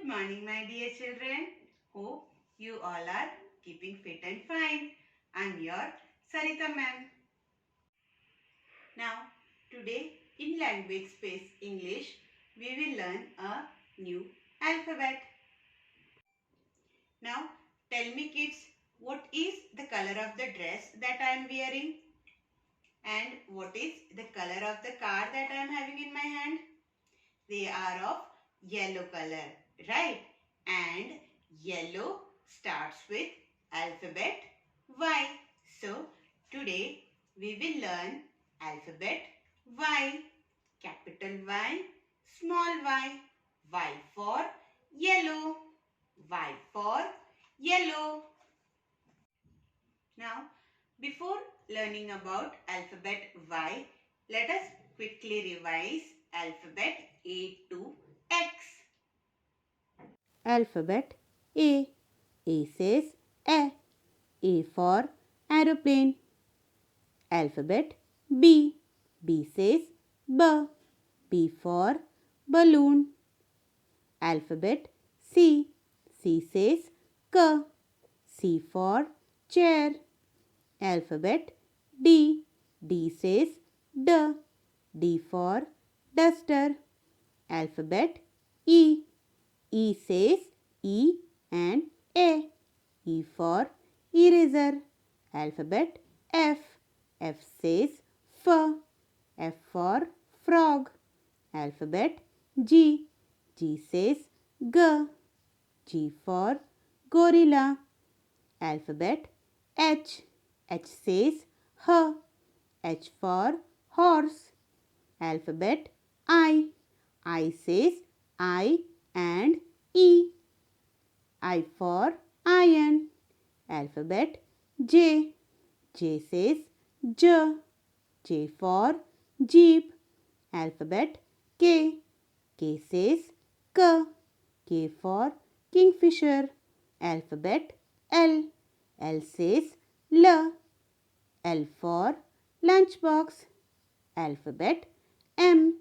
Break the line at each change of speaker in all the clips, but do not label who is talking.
Good morning, my dear children. Hope you all are keeping fit and fine. I'm your Sarita ma'am. Now, today in Language Space English, we will learn a new alphabet. Now, tell me kids, what is the color of the dress that I am wearing? And what is the color of the card that I am having in my hand? They are of yellow color, right? And yellow starts with alphabet Y. So, today we will learn alphabet Y. Capital Y, small y. Y for yellow. Y for yellow. Now, before learning about alphabet Y, let us quickly revise alphabet A to X.
Alphabet A. A says A. A for aeroplane. Alphabet B. B says B. B for balloon. Alphabet C. C says K. C for chair. Alphabet D. D says D. D for duster. Alphabet E. E says E and A. E for eraser. Alphabet F. F says F. F for frog. Alphabet G. G says G. G for gorilla. Alphabet H. H says H. H for horse. Alphabet I. I says I and E. I for iron. Alphabet J. J says J. J for jeep. Alphabet K. K says K. K for kingfisher. Alphabet L. L says L. L for lunchbox. Alphabet M.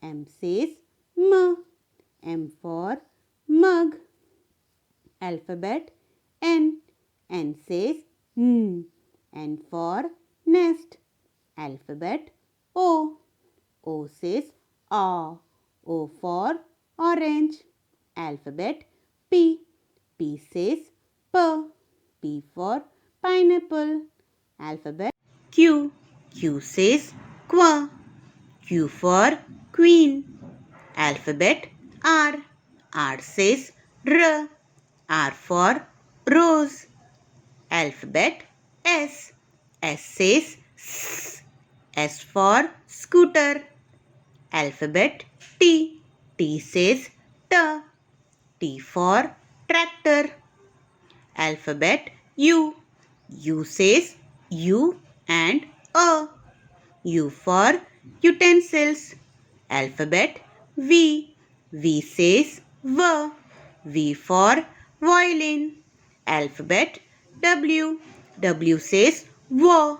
M says M. M for mug. Alphabet N. N says N. N for nest. Alphabet O. O says O. O for orange. Alphabet P. P says P. P for pineapple. Alphabet Q. Q says Q. Q for queen. Alphabet R. R says R. R for rose. Alphabet S. S says S. S for scooter. Alphabet T. T says T. T for tractor. Alphabet U. U says U and A. U for utensils. Alphabet V. V says V. V for violin. Alphabet W. W says W.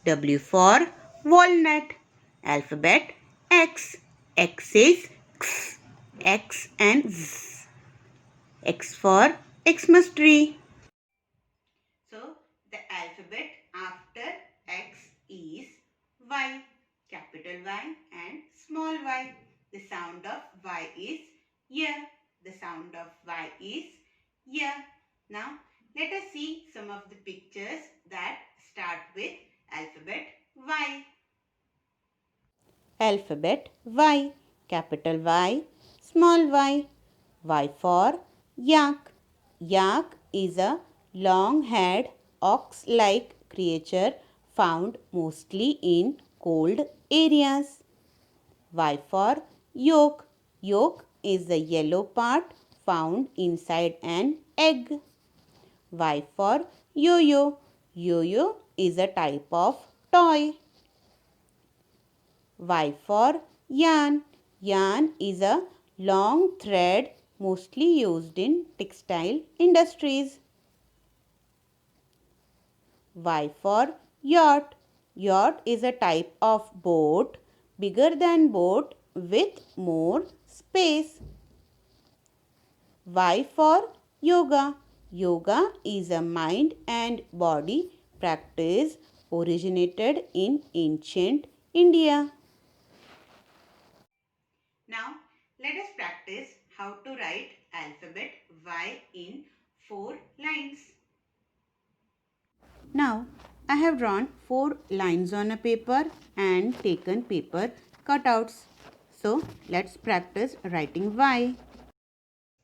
W for walnut. Alphabet X. X says X. X and Z. X for Xmas tree.
So, the alphabet after X is Y. Capital Y and small y. The sound of Y is Y. The sound of Y is Y. Now, let us see some of the pictures that start with alphabet Y.
Alphabet Y. Capital Y. Small y. Y for yak. Yak is a long-haired ox-like creature found mostly in cold areas. Y for yolk. Yolk is the yellow part found inside an egg. Y for yo-yo. Yo-yo is a type of toy. Y for yarn. Yarn is a long thread mostly used in textile industries. Y for yacht. Yacht is a type of boat bigger than boat with more space. Y for yoga. Yoga is a mind and body practice originated in ancient India.
Now, let us practice how to write alphabet Y in 4 lines.
Now, I have drawn 4 lines on a paper and taken paper cutouts. So, let's practice writing Y.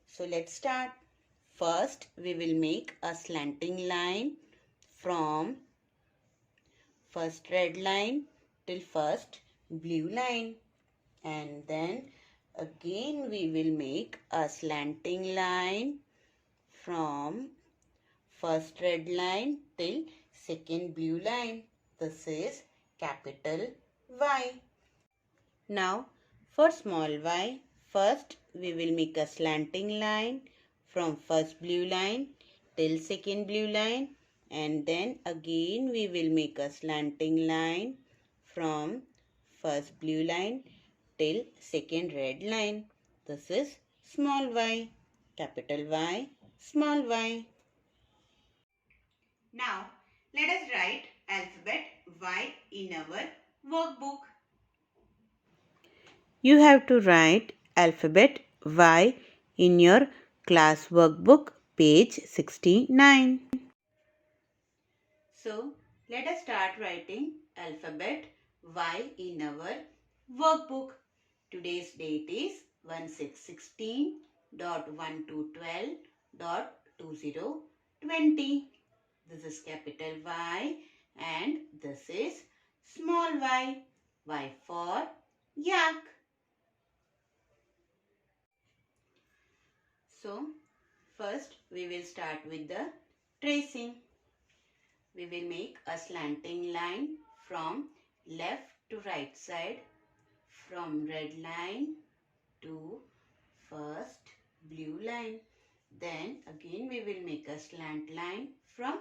So, let's start. First, we will make a slanting line from first red line till first blue line. And then again we will make a slanting line from first red line till second blue line. This is capital Y. Now for small y, first we will make a slanting line from first blue line till second blue line, and then again we will make a slanting line from first blue line till second red line. This is small y, capital Y, small y.
Now, let us write alphabet Y in our workbook.
You have to write alphabet Y in your class workbook, page 69. So, let us start writing alphabet Y in our workbook. Today's date is 16/1/12.2020. This is capital Y and this is small y. Y for yak. So, first we will start with the tracing. We will make a slanting line from left to right side, from red line to first blue line. Then again we will make a slant line from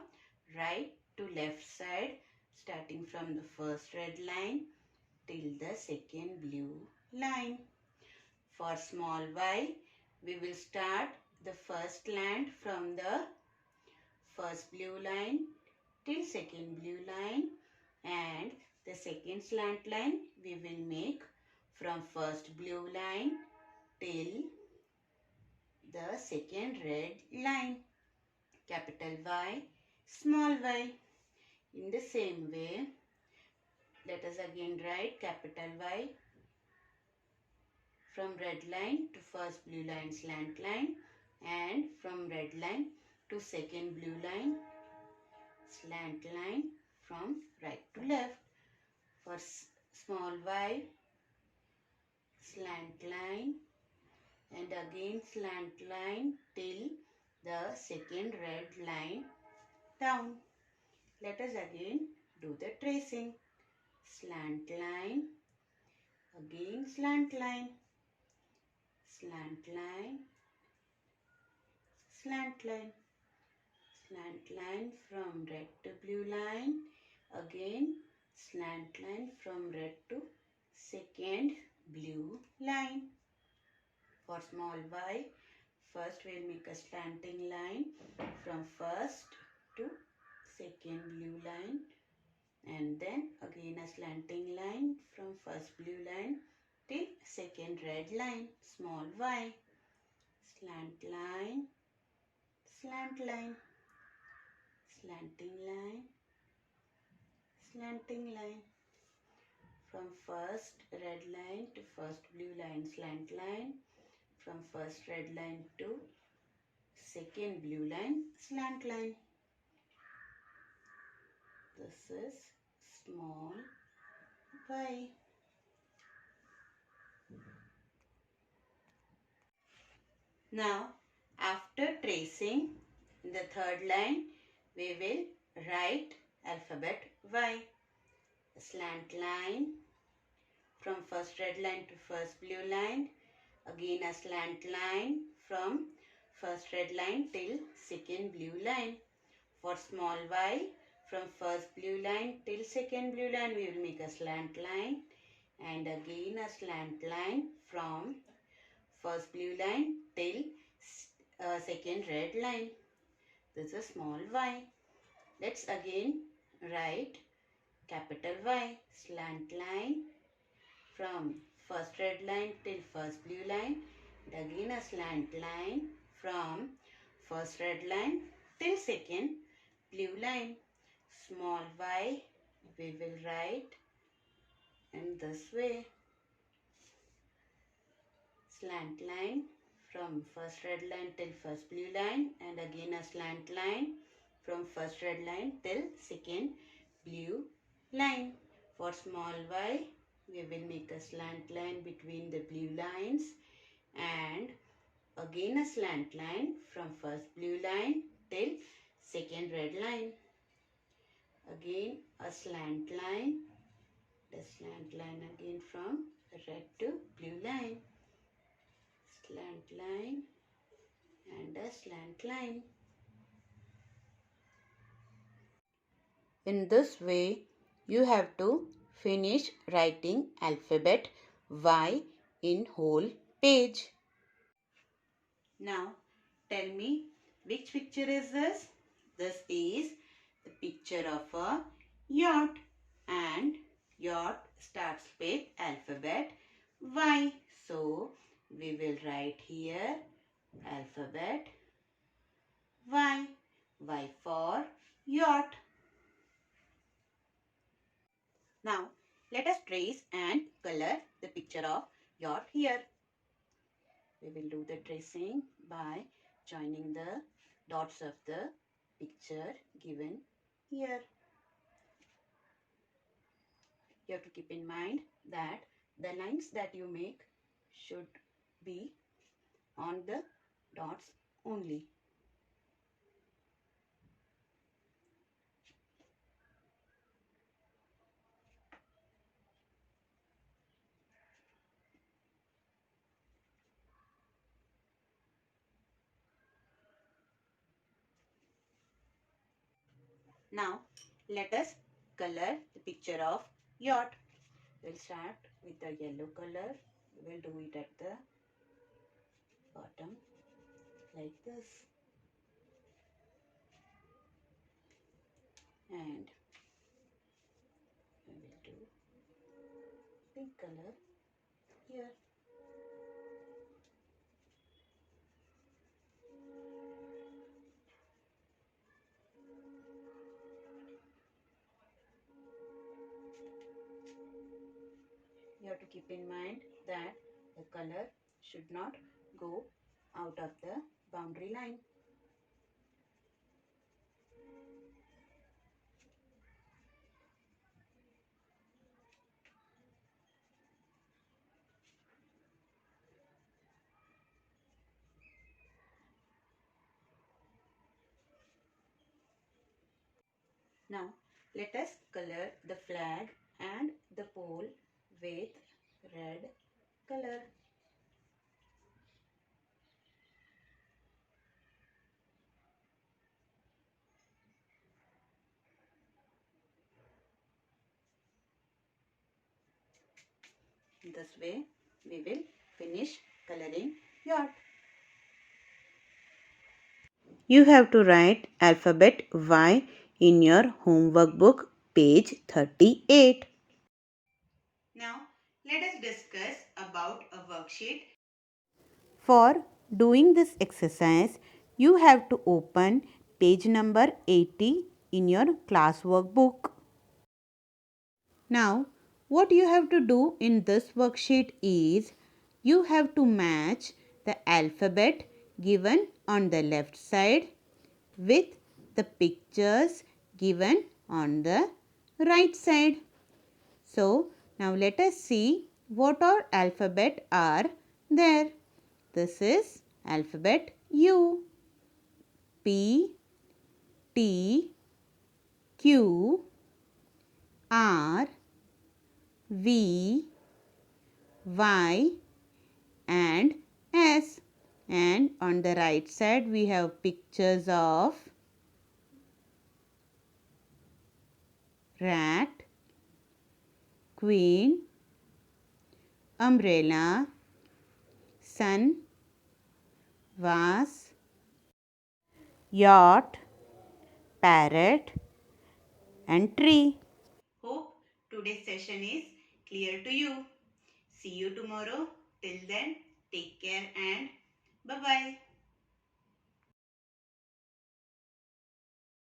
right to left side, starting from the first red line till the second blue line. For small y, we will start the first slant from the first blue line till second blue line, and the second slant line we will make from first blue line till the second red line. Capital Y, small y. In the same way, let us again write capital Y from red line to first blue line slant line, and from red line to second blue line slant line from right to left. For small y, slant line and again slant line till the second red line down. Let us again do the tracing. Slant line, again slant line, slant line, slant line, slant line from red to blue line, again slant line from red to second blue line. For small y, first we will make a slanting line from first to second blue line, and then again a slanting line from first blue line till second red line, small y. Slant line, slant line, slanting line, slanting line. From first red line to first blue line, slant line. From first red line to second blue line, slant line. This is small y. Now, after tracing in the third line, we will write alphabet Y. A slant line from first red line to first blue line. Again a slant line from first red line till second blue line. For small y, from first blue line till second blue line, we will make a slant line, and again a slant line from first blue line till second red line. This is a small y. Let's again write capital Y, slant line from first red line till first blue line, and again a slant line from first red line till second blue line. Small y we will write in this way. Slant line from first red line till first blue line, and again a slant line from first red line till second blue line. For small y, we will make a slant line between the blue lines and again a slant line from first blue line till second red line. Again a slant line, the slant line again from red to blue line. Slant line and a slant line. In this way, you have to finish writing alphabet Y in whole page. Now, tell me which picture is this? This is the picture of a yacht, and yacht starts with alphabet Y. So, we will write here alphabet Y. Y for yacht. Now, let us trace and color the picture of yacht here. We will do the tracing by joining the dots of the picture given here. You have to keep in mind that the lines that you make should be on the dots only. Now, let us color the picture of yacht. We'll start with the yellow color. We'll do it at the bottom like this. And we will do pink color here. You have to keep in mind that the color should not go out of the boundary line. Now, let us color the flag and the pole with red color. In this way, we will finish coloring yacht. You have to write alphabet Y in your homework book, page 38. Now, let us discuss about a worksheet. For doing this exercise, you have to open page number 80 in your classwork book. Now, what you have to do in this worksheet is you have to match the alphabet given on the left side with the pictures given on the right side. So, now let us see what all alphabet are there. This is alphabet U, P, T, Q, R, V, Y and S. And on the right side we have pictures of rat, queen, umbrella, sun, vase, yacht, parrot, and tree.
Hope today's session is clear to you. See you tomorrow. Till then, take care and bye-bye.